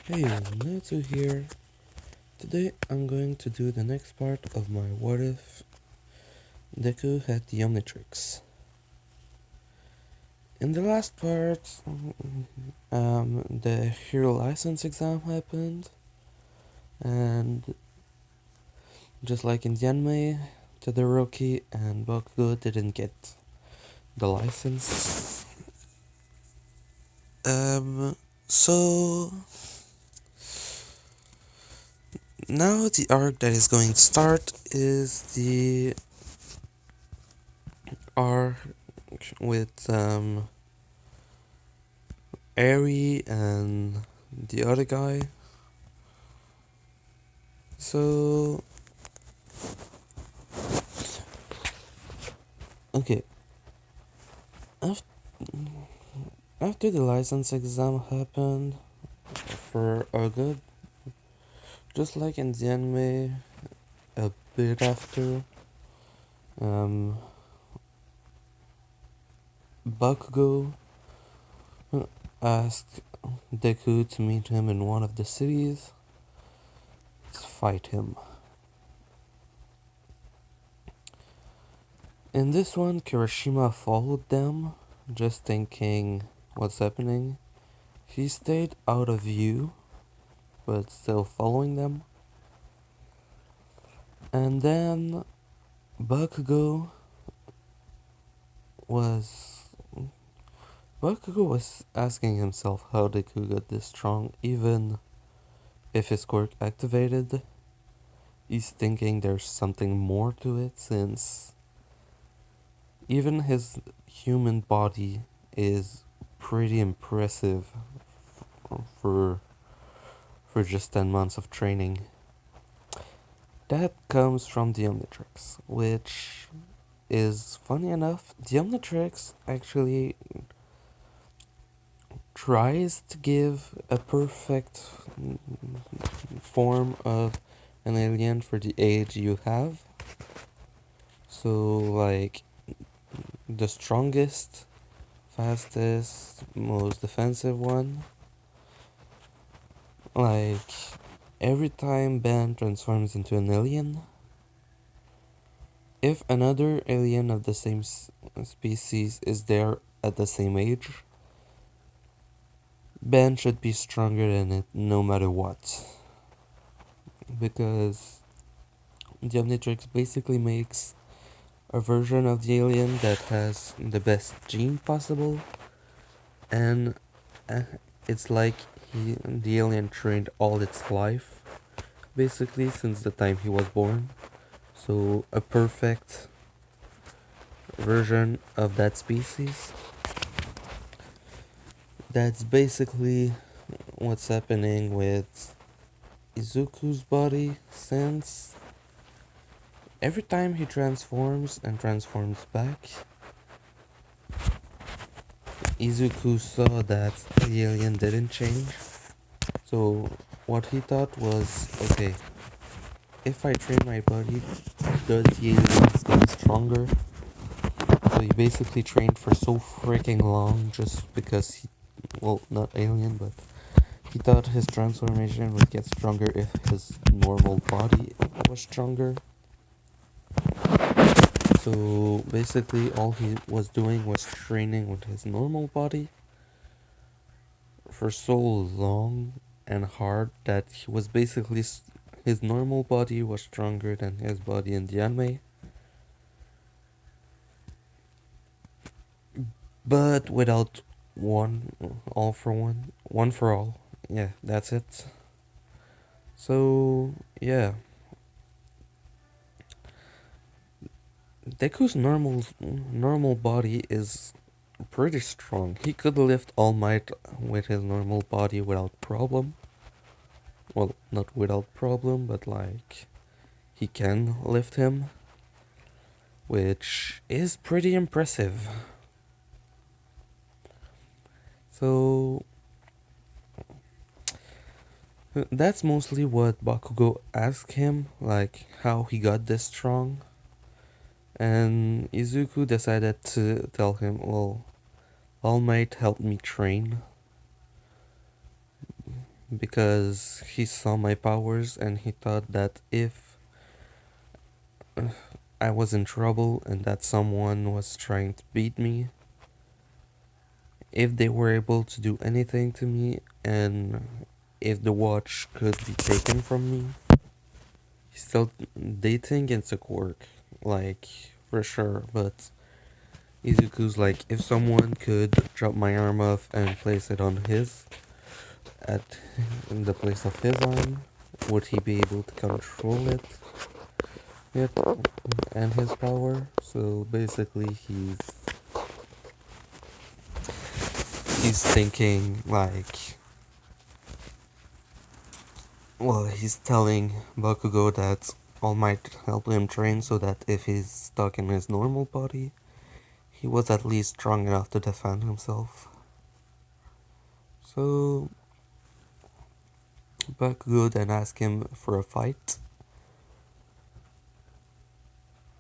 Hey, Natsu here. Today I'm going to do the next part of my what if Deku had the omnitrix. In the last part, the hero license exam happened, and just like in the anime, Todoroki and Bakugo didn't get the license. So now the arc that is going to start is the arc with Airy and the other guy. So, okay, after, after the license exam happened for a good, just like in the anime, a bit after, um, Bakugo asked Deku to meet him in one of the cities to fight him. In this one, Kirishima followed them, just thinking what's happening. He stayed out of view, but still following them. And then Bakugo was Bakugo was asking himself how Deku got this strong, even if his quirk activated. He's thinking there's something more to it, since even his human body is pretty impressive for for just 10 months of training. That comes from the Omnitrix, which is funny enough. The Omnitrix actually tries to give a perfect form of an alien for the age you have. So, like, the strongest, fastest, most defensive one. Like, every time Ben transforms into an alien, if another alien of the same species is there at the same age, Ben should be stronger than it no matter what. Because the Omnitrix basically makes a version of the alien that has the best gene possible, and uh, it's like the alien trained all its life, basically, since the time he was born. So, a perfect version of that species. That's basically what's happening with Izuku's body, since every time he transforms and transforms back, Izuku saw that the alien didn't change. So what he thought was, okay, if I train my body, does the aliens get stronger? So he basically trained for so freaking long just because he, well, not alien, but he thought his transformation would get stronger if his normal body was stronger. So basically all he was doing was training with his normal body for so long and hard that he was basically his normal body was stronger than his body in the anime. But without one, all for one, one for all. Yeah, that's it. So, yeah. Deku's normal body is pretty strong. He could lift All Might with his normal body without problem. Well, not without problem, but like he can lift him, which is pretty impressive. So that's mostly what Bakugo asked him, like how he got this strong. And Izuku decided to tell him, well, All Might helped me train, because he saw my powers and he thought that if I was in trouble and that someone was trying to beat me, if they were able to do anything to me and if the watch could be taken from me, still they think it's a quirk, like for sure, but Izuku's like, if someone could chop my arm off and place it on his, at in the place of his arm, would he be able to control it? Yep, and his power. So basically, he's thinking like, well, he's telling Bakugo that All Might help him train so that if he's stuck in his normal body, he was at least strong enough to defend himself. So Bakugo then asks him for a fight,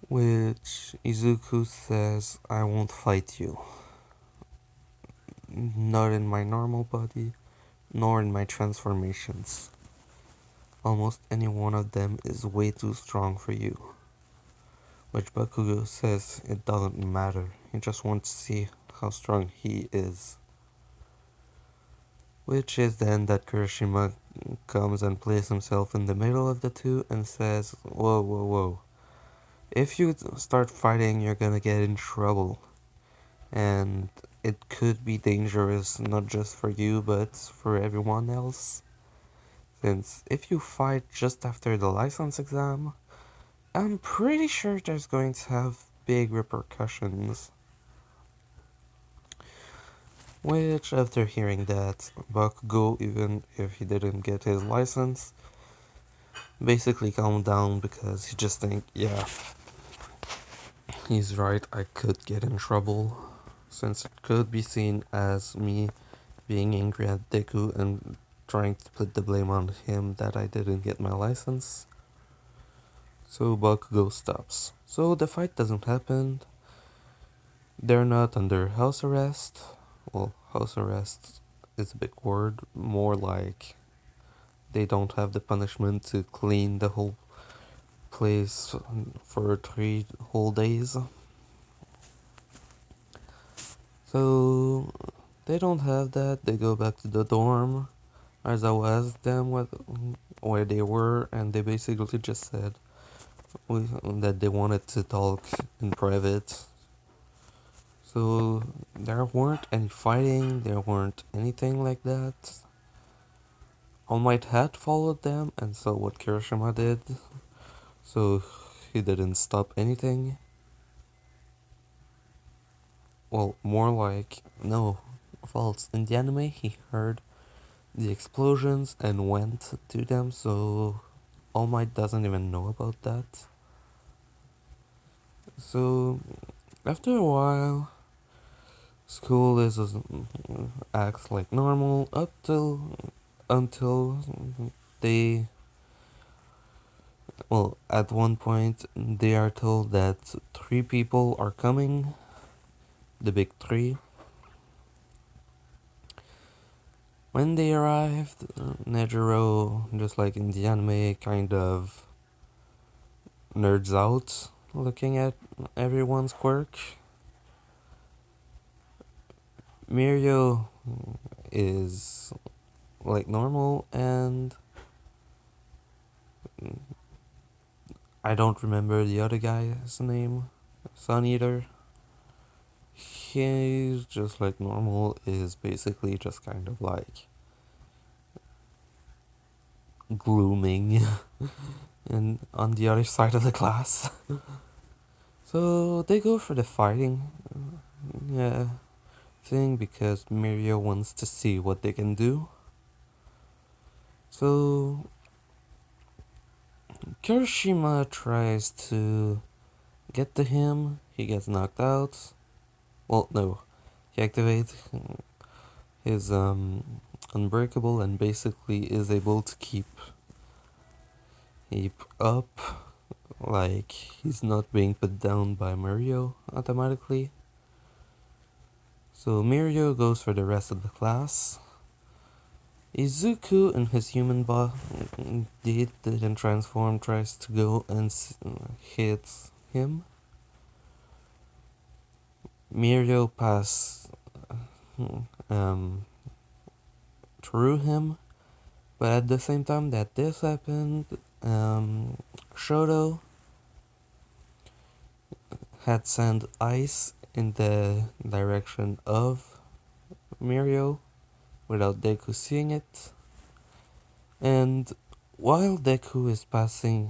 which Izuku says, I won't fight you. Not in my normal body, nor in my transformations. Almost any one of them is way too strong for you. Which Bakugo says it doesn't matter, he just wants to see how strong he is. Which is then that Kirishima comes and places himself in the middle of the two and says, whoa, whoa, whoa. If you start fighting, you're gonna get in trouble. And it could be dangerous not just for you, but for everyone else. Since if you fight just after the license exam, I'm pretty sure there's going to have big repercussions. Which, after hearing that, Bakugo, even if he didn't get his license, basically calmed down because he just think, yeah, he's right, I could get in trouble, since it could be seen as me being angry at Deku and trying to put the blame on him that I didn't get my license. So Bakugo stops. So the fight doesn't happen. They're not under house arrest. Well, house arrest is a big word. More like they don't have the punishment to clean the whole place for 3 whole days. So they don't have that. They go back to the dorm. As I asked them where they were, and they basically just said that they wanted to talk in private. So there weren't any fighting, there weren't anything like that. All Might had followed them and saw what Kirishima did, so he didn't stop anything. Well, more like, no, false. In the anime, he heard the explosions and went to them, so All Might doesn't even know about that. So after a while, school acts like normal up till until they, well, at one point they are told that 3 people are coming, the big 3. When they arrived, Nejiro, just like in the anime, kind of nerds out looking at everyone's quirk. Mirio is like normal, and I don't remember the other guy's name, Sun Eater. He's just like normal, is basically just kind of like glooming and on the other side of the class. So they go for the fighting thing because Mirio wants to see what they can do. So Kirishima tries to get to him, he gets knocked out. Well, no, he activates his unbreakable and basically is able to keep up, like he's not being put down by Mirio automatically. So Mirio goes for the rest of the class. Izuku in his human body didn't transform, tries to go and hits him. Mirio pass um, through him, but at the same time that this happened, Shoto had sent ice in the direction of Mirio without Deku seeing it. And while Deku is passing,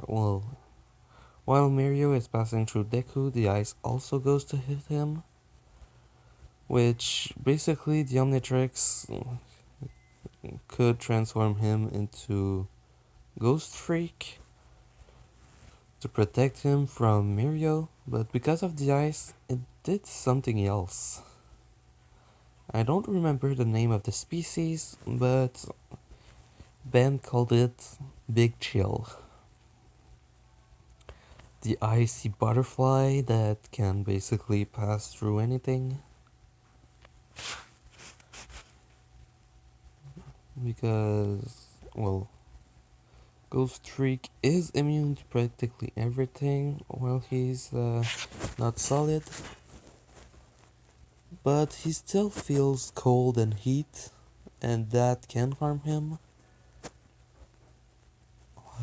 while Mirio is passing through Deku, the ice also goes to hit him, which basically the Omnitrix could transform him into Ghost Freak to protect him from Mirio, but because of the ice, it did something else. I don't remember the name of the species, but Ben called it Big Chill. The icy butterfly that can basically pass through anything. Because, Ghost Freak is immune to practically everything while he's not solid. But he still feels cold and heat, and that can harm him.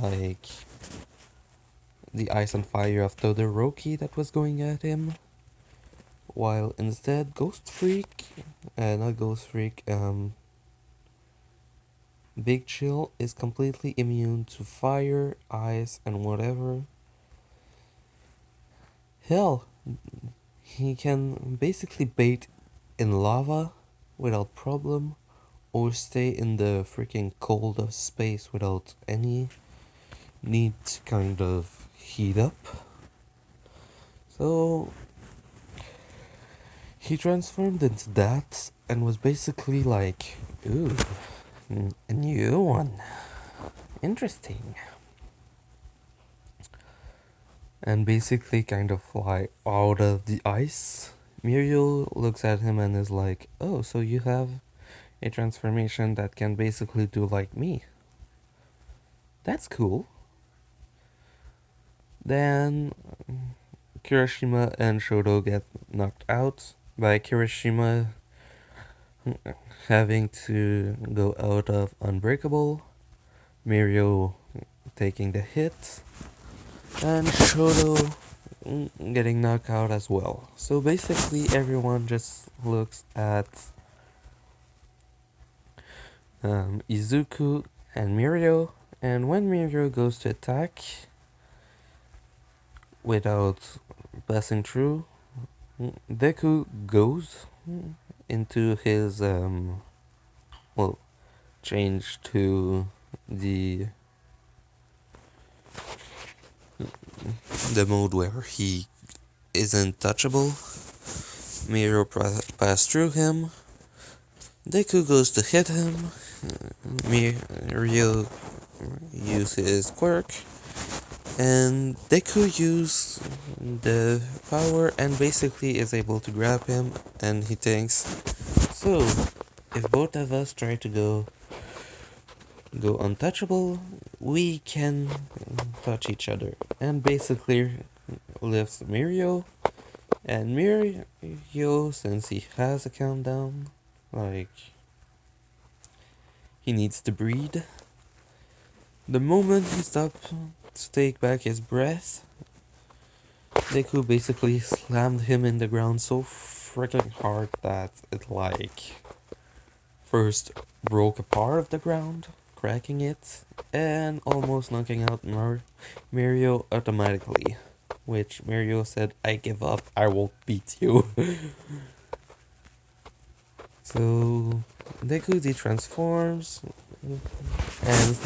Like the ice and fire of Todoroki that was going at him. While instead Big Chill is completely immune to fire, ice, and whatever. Hell, he can basically bait in lava without problem, or stay in the freaking cold of space without any need to kind of heat up. So he transformed into that and was basically like, ooh, a new one. Interesting. And basically kind of fly out of the ice. Muriel looks at him and is like, oh, so you have a transformation that can basically do like me. That's cool. Then Kirishima and Shoto get knocked out by Kirishima having to go out of Unbreakable, Mirio taking the hit, and Shoto getting knocked out as well. So basically everyone just looks at Izuku and Mirio, and when Mirio goes to attack without passing through, Deku goes into his change to the mode where he isn't touchable. Mirio pass through him. Deku goes to hit him. Mirio uses quirk, and Deku uses the power and basically is able to grab him, and he thinks, so if both of us try to go untouchable, we can touch each other, and basically lifts Mirio, and Mirio, since he has a countdown, he needs to breathe. The moment he stopped to take back his breath, Deku basically slammed him in the ground so freaking hard that it first broke a part of the ground, cracking it, and almost knocking out Mirio automatically. Which Mirio said, I give up, I won't beat you. So Deku transforms, and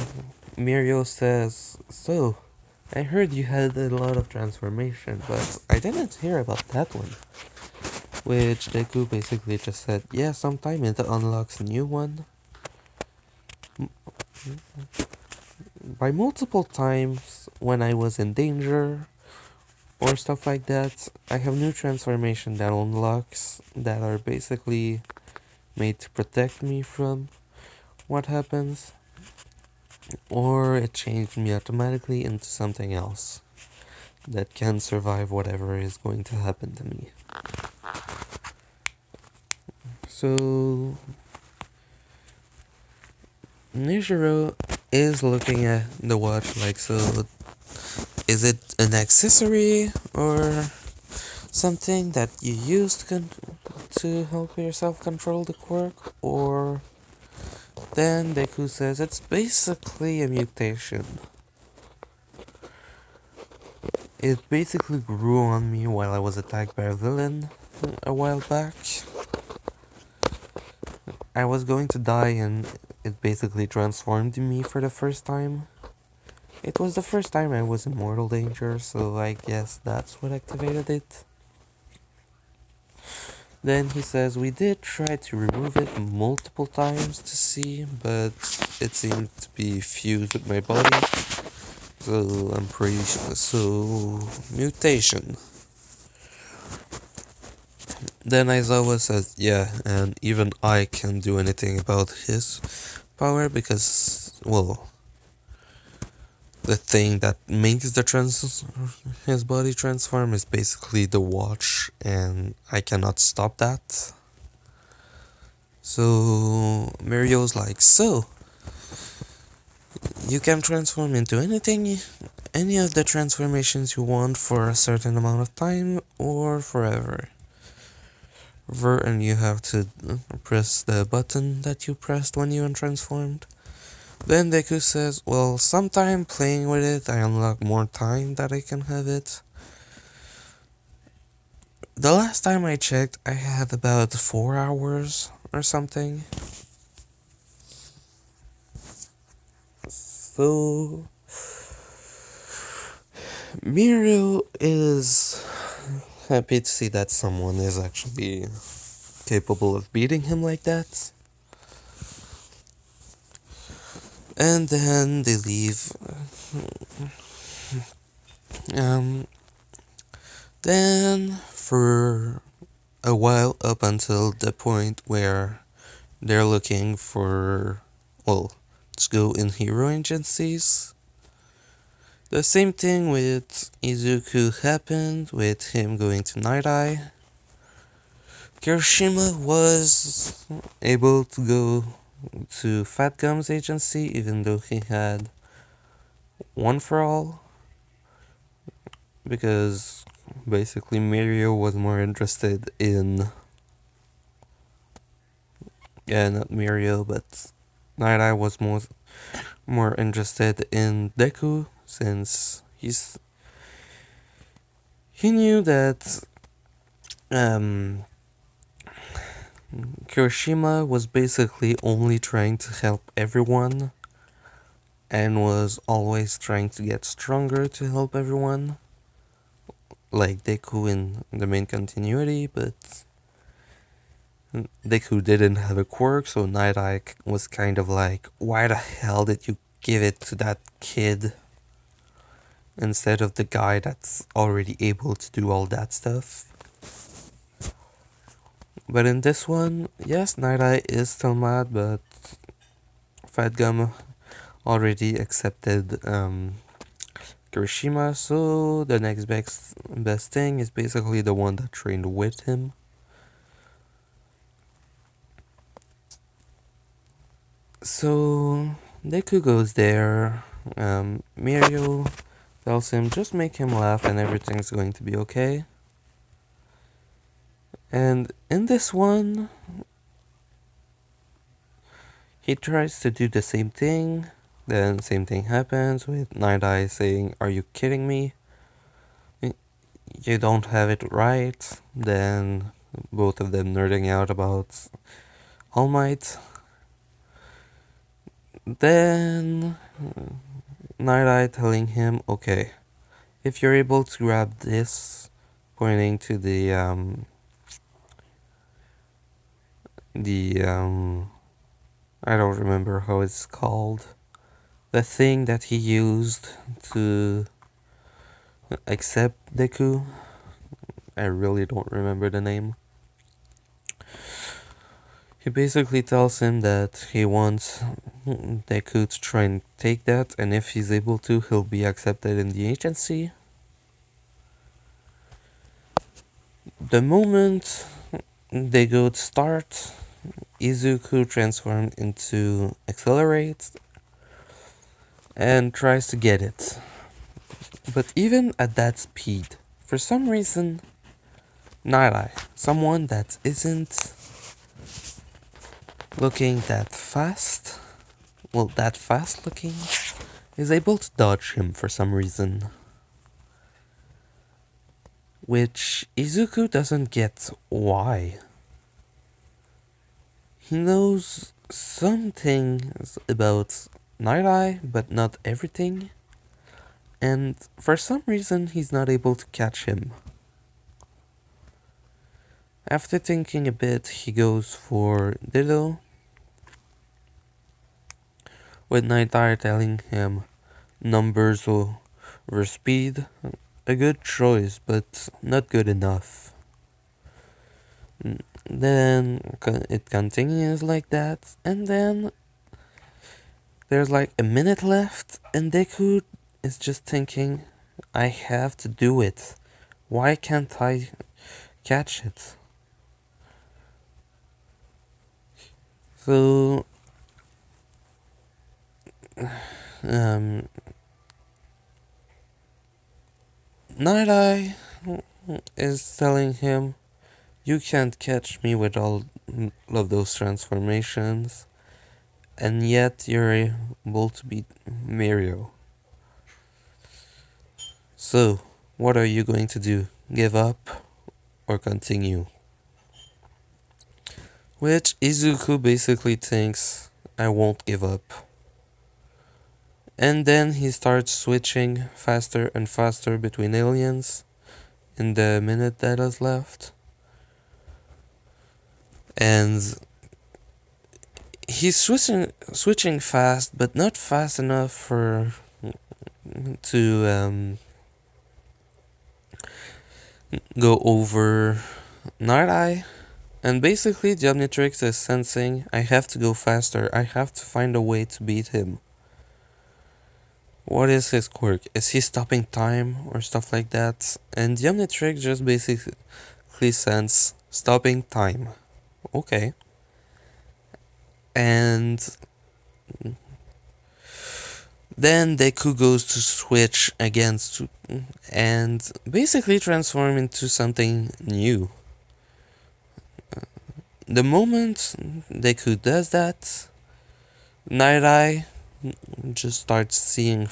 Mirio says, so, I heard you had a lot of transformation, but I didn't hear about that one. Which Deku basically just said, yeah, sometime it unlocks a new one. By multiple times when I was in danger or stuff like that, I have new transformation that unlocks that are basically made to protect me from what happens, or it changed me automatically into something else that can survive whatever is going to happen to me. So Nijiro is looking at the watch like, so is it an accessory or something that you use to help yourself control the quirk? Or then Deku says it's basically a mutation. It basically grew on me while I was attacked by a villain a while back. I was going to die and it basically transformed me for the first time. It was the first time I was in mortal danger, so I guess that's what activated it. Then he says we did try to remove it multiple times to see, but it seemed to be fused with my body. So I'm pretty sure. So mutation. Then Aizawa says, yeah, and even I can't do anything about his power because, well, the thing that makes his body transform is basically the watch, and I cannot stop that. So Mario's like, so you can transform into anything, any of the transformations you want for a certain amount of time or forever. And you have to press the button that you pressed when you untransformed. Then Deku says, well, sometime playing with it, I unlock more time that I can have it. The last time I checked, I had about 4 hours or something. So Mirio is happy to see that someone is actually capable of beating him like that. And then they leave. Then for a while, up until the point where they're looking for, well, to go in hero agencies. The same thing with Izuku happened with him going to Night Eye. Kirishima was able to go to Fat Gum's agency even though he had One for All, because basically Mirio was more interested in, not Mirio, but Night Eye was more interested in Deku, since he knew that Kirishima was basically only trying to help everyone and was always trying to get stronger to help everyone, like Deku in the main continuity, but Deku didn't have a quirk, so Night Eye was kind of like, why the hell did you give it to that kid instead of the guy that's already able to do all that stuff? But in this one, yes, Night Eye is still mad, but Fat Gum already accepted Kirishima, so the next best thing is basically the one that trained with him. So Deku goes there. Mirio tells him just make him laugh and everything's going to be okay. And in this one, he tries to do the same thing. Then same thing happens with Night Eye saying, "Are you kidding me? You don't have it right." Then both of them nerding out about All Might. Then Night Eye telling him, "Okay, if you're able to grab this," pointing to the I don't remember how it's called, the thing that he used to accept Deku. I really don't remember the name. He basically tells him that he wants Deku to try and take that, and if he's able to, he'll be accepted in the agency. The moment they go to start, Izuku transformed into Accelerate and tries to get it. But even at that speed, for some reason, Night-Eye, someone that isn't looking that fast, that fast looking, is able to dodge him for some reason. Which Izuku doesn't get why. He knows some things about Night-Eye, but not everything. And for some reason, he's not able to catch him. After thinking a bit, he goes for Ditto, with Night-Eye telling him numbers over speed. A good choice, but not good enough. Then it continues like that, and then there's like a minute left, and Deku is just thinking, I have to do it. Why can't I catch it? So, Night-Eye is telling him, you can't catch me with all of those transformations, and yet you're able to beat Mirio. So, what are you going to do? Give up or continue? Which Izuku basically thinks, I won't give up. And then he starts switching faster and faster between aliens in the minute that is left. And he's switching fast, but not fast enough for to go over Night-Eye. And basically the Omnitrix is sensing, I have to go faster, I have to find a way to beat him. What is his quirk? Is he stopping time or stuff like that? And the Omnitrix just basically sense stopping time. Okay. And then Deku goes to switch against and basically transform into something new. The moment Deku does that, Night-Eye just starts seeing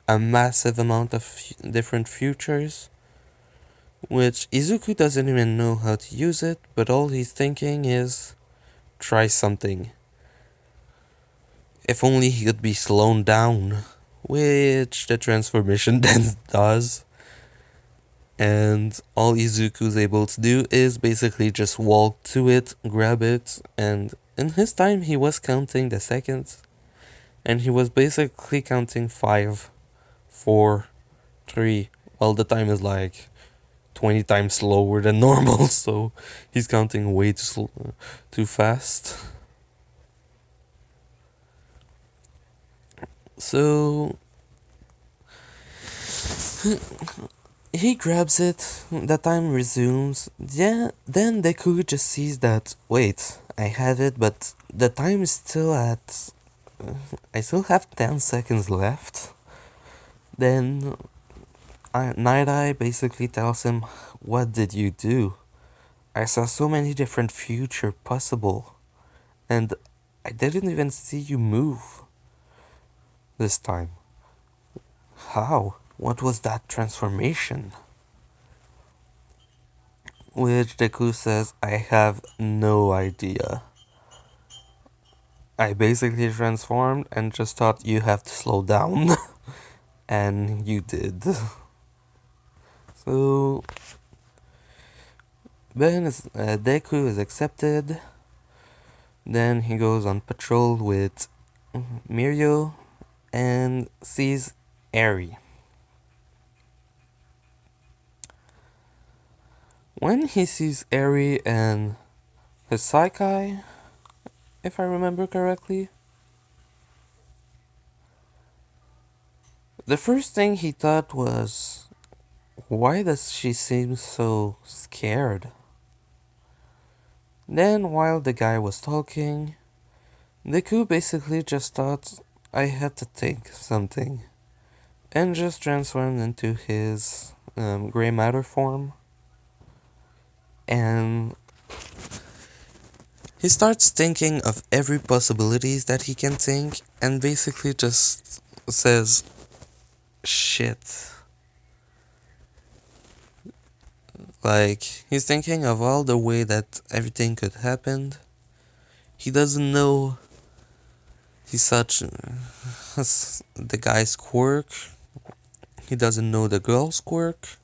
a massive amount of different futures, which Izuku doesn't even know how to use it, but all he's thinking is, try something. If only he could be slowed down, which the transformation then does. And all Izuku's able to do is basically just walk to it, grab it, and in his time he was counting the seconds, and he was basically counting 5, 4, 3, well the time is like 20 times slower than normal, so he's counting way too fast. So he grabs it, the time resumes, yeah, then Deku just sees that, wait, I have it, but the time is still at, I still have 10 seconds left. Then Night-Eye basically tells him, what did you do? I saw so many different future possible, and I didn't even see you move this time. How? What was that transformation? Which Deku says, I have no idea. I basically transformed and just thought you have to slow down. And you did. So Deku is accepted. Then he goes on patrol with Mirio and sees Eri. When he sees Eri and his Psyche, if I remember correctly. The first thing he thought was, why does she seem so scared? Then, while the guy was talking, Deku basically just thought I had to think something and just transformed into his gray matter form. And he starts thinking of every possibilities that he can think and basically just says, shit. Like, he's thinking of all the way that everything could happen. He doesn't know he's such the guy's quirk. He doesn't know the girl's quirk.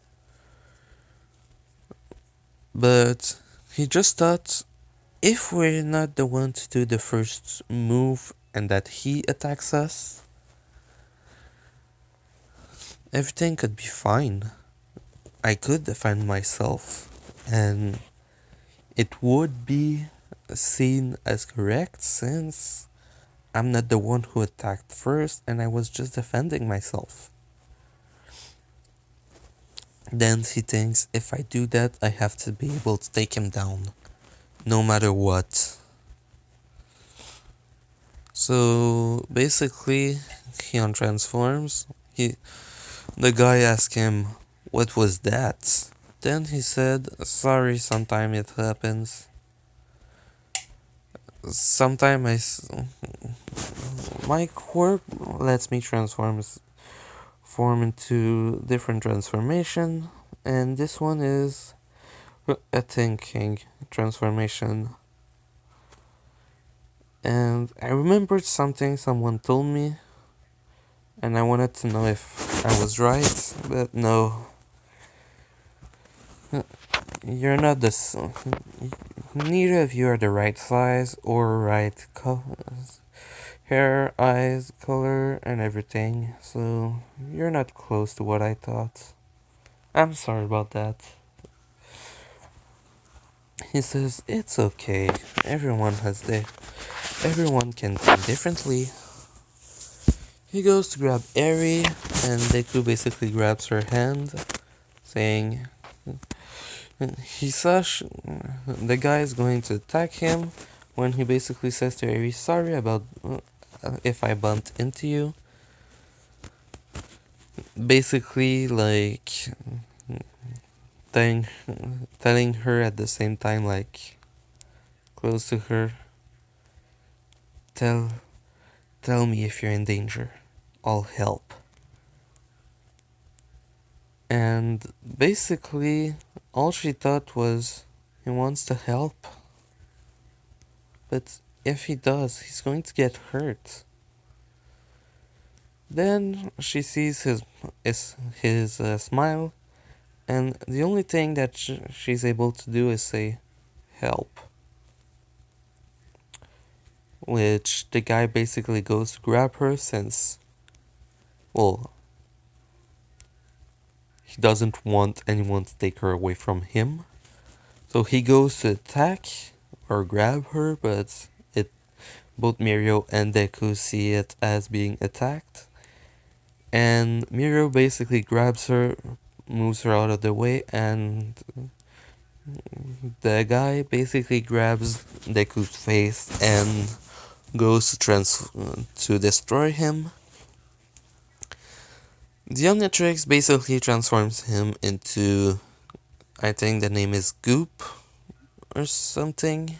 But he just thought, if we're not the one to do the first move and that he attacks us, everything could be fine. I could defend myself, and it would be seen as correct since I'm not the one who attacked first and I was just defending myself. Then he thinks, if I do that, I have to be able to take him down, no matter what. So basically, he untransforms. The guy asked him, what was that? Then he said, sorry, sometime it happens. Sometime my quirk lets me form into different transformation, and this one is a thinking transformation. And I remembered something someone told me, and I wanted to know if I was right, but no. You're not neither of you are the right size or right hair, eyes, color, and everything, so you're not close to what I thought. I'm sorry about that. He says, it's okay. Everyone can think differently. He goes to grab Eri, and Deku basically grabs her hand, saying, he saw the guy is going to attack him when he basically says to Eri, sorry about if I bumped into you. Basically, like, telling her at the same time, like, close to her, tell me if you're in danger. I'll help. And basically, all she thought was, he wants to help. But if he does, he's going to get hurt. Then she sees his smile, and the only thing that she's able to do is say, help. Which the guy basically goes to grab her since, well, he doesn't want anyone to take her away from him. So he goes to attack or grab her, but both Mirio and Deku see it as being attacked. And Mirio basically grabs her, moves her out of the way, and the guy basically grabs Deku's face and goes to destroy him. The omnitrix basically transforms him into, I think the name is Goop or something.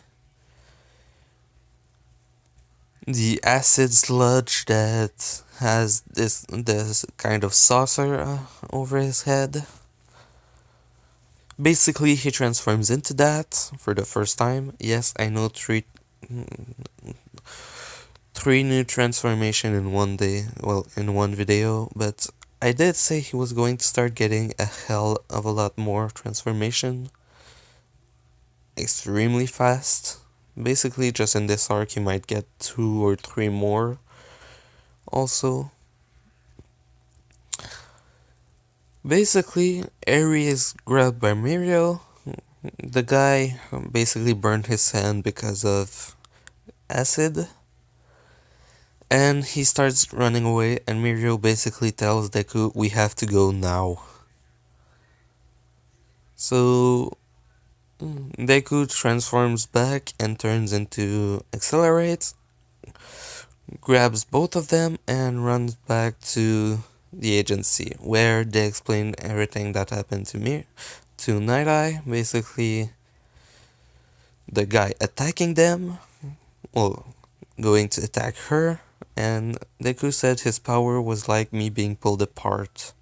The acid sludge that has this kind of saucer over his head. Basically, he transforms into that for the first time. Yes, I know three new transformation in one day, well, in one video, but I did say he was going to start getting a hell of a lot more transformation extremely fast. Basically, just in this arc, you might get 2 or 3 more also. Basically, Eri is grabbed by Mirio. The guy basically burned his hand because of acid. And he starts running away, and Mirio basically tells Deku, we have to go now. So Deku transforms back and turns into Accelerate, grabs both of them, and runs back to the agency, where they explain everything that happened to Night Eye. Basically, the guy attacking them, well, going to attack her, and Deku said his power was like me being pulled apart.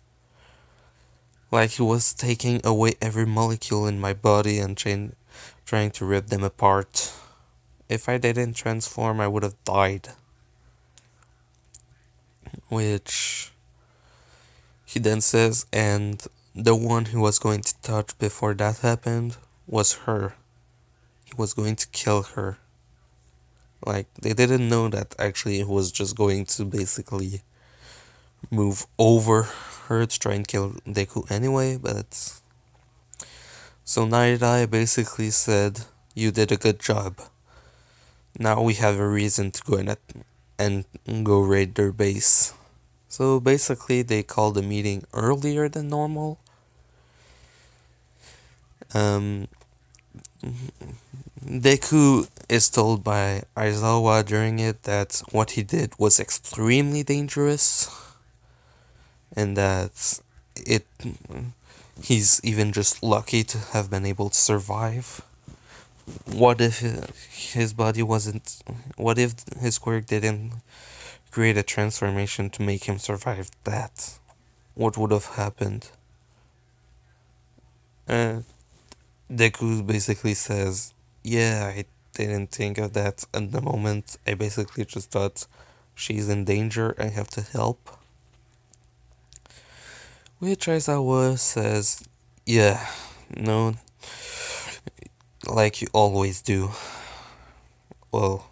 Like he was taking away every molecule in my body and trying to rip them apart. If I didn't transform, I would have died. Which he then says, and the one who was going to touch before that happened was her. He was going to kill her. Like, they didn't know that actually he was just going to basically move over her to try and kill Deku anyway, but... So Night Eye basically said, you did a good job. Now we have a reason to go in and go raid their base. So basically they called the meeting earlier than normal. Deku is told by Aizawa during it that what he did was extremely dangerous, and that he's even just lucky to have been able to survive. What if his body wasn't... What if his quirk didn't create a transformation to make him survive that? What would have happened? Deku basically says, yeah, I didn't think of that at the moment. I basically just thought she's in danger, I have to help. Which Aizawa says, yeah, no, like you always do. Well,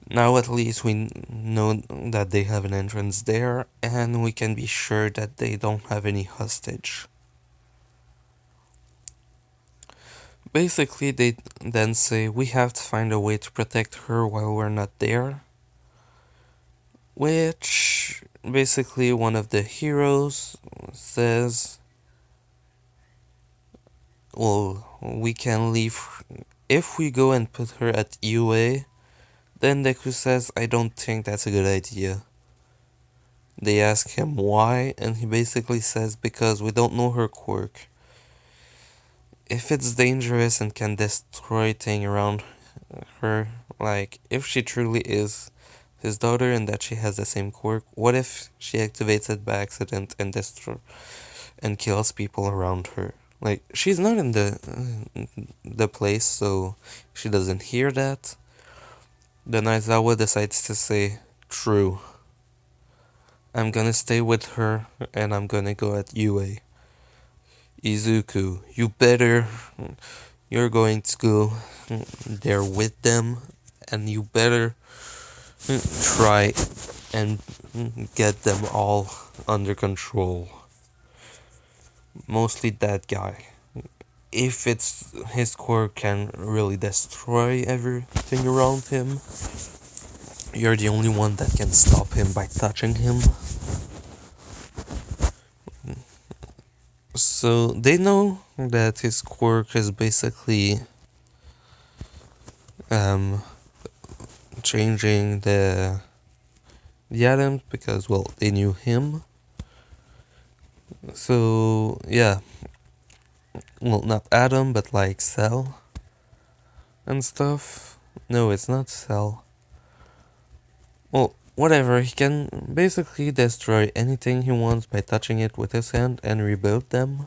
now at least we know that they have an entrance there, and we can be sure that they don't have any hostage. Basically, they then say, we have to find a way to protect her while we're not there. Which, basically, one of the heroes says, well, we can leave. If we go and put her at UA, then Deku says, I don't think that's a good idea. They ask him why, and he basically says, because we don't know her quirk. If it's dangerous and can destroy things around her, like, if she truly is his daughter and that she has the same quirk, what if she activates it by accident and kills people around her? Like, she's not in the place, so she doesn't hear that. Then Aizawa decides to say, true. I'm gonna stay with her, and I'm gonna go at UA. Izuku, you're going to go there with them, and you better try and get them all under control. Mostly that guy. If it's his core can really destroy everything around him, you're the only one that can stop him by touching him. So they know that his quirk is basically changing the atoms because, well, they knew him. So yeah, well, not atom but like cell and stuff. No, it's not cell. Well, whatever, he can basically destroy anything he wants by touching it with his hand and rebuild them.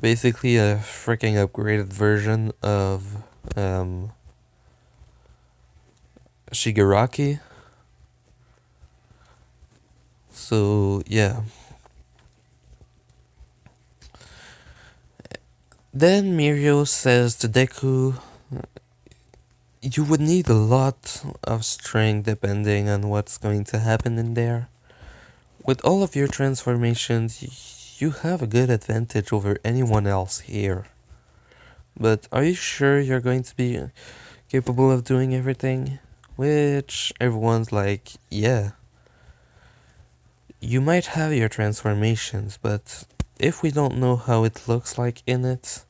Basically a freaking upgraded version of Shigaraki. So yeah. Then Mirio says to Deku, you would need a lot of strength depending on what's going to happen in there. With all of your transformations, you have a good advantage over anyone else here. But are you sure you're going to be capable of doing everything, which everyone's like, yeah, you might have your transformations, but if we don't know how it looks like in it,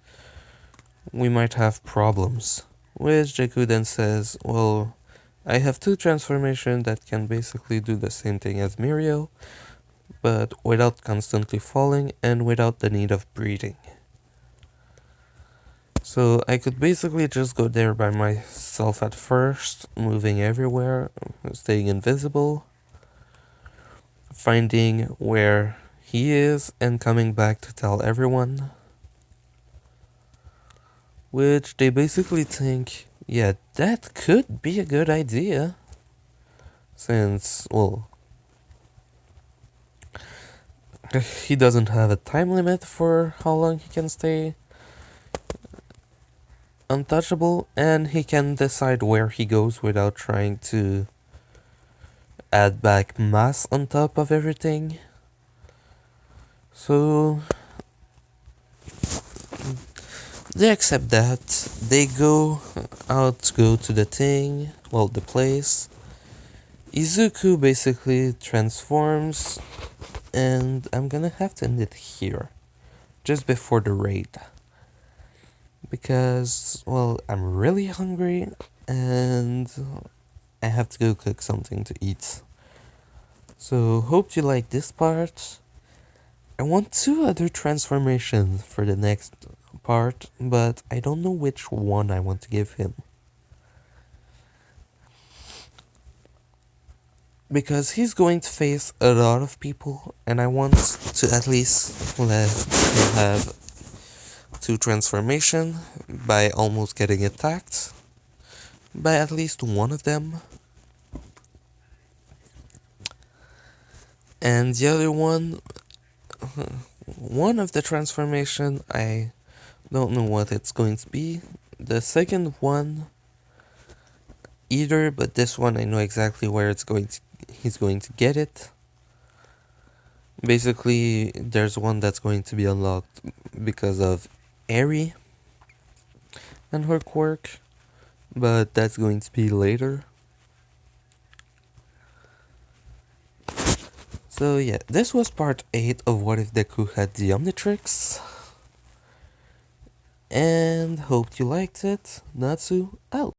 we might have problems. Which Deku then says, well, I have two transformations that can basically do the same thing as Mirio, but without constantly falling and without the need of breathing. So I could basically just go there by myself at first, moving everywhere, staying invisible, finding where he is and coming back to tell everyone. Which they basically think, yeah, that could be a good idea. Since, well, he doesn't have a time limit for how long he can stay untouchable, and he can decide where he goes without trying to add back mass on top of everything. So they accept that. They go out to go to the thing, well, the place. Izuku basically transforms, and I'm gonna have to end it here, just before the raid. Because, well, I'm really hungry, and I have to go cook something to eat. So, hope you like this part. I want 2 other transformations for the next part, but I don't know which one I want to give him. Because he's going to face a lot of people, and I want to at least let him have 2 transformation by almost getting attacked by at least one of them. And the other one of the transformation, I don't know what it's going to be. The second one, either, but this one I know exactly where he's going to get it. Basically, there's one that's going to be unlocked because of Eri and her quirk, but that's going to be later. So yeah, this was part 8 of What If Deku Had the Omnitrix. And hope you liked it. Natsu out.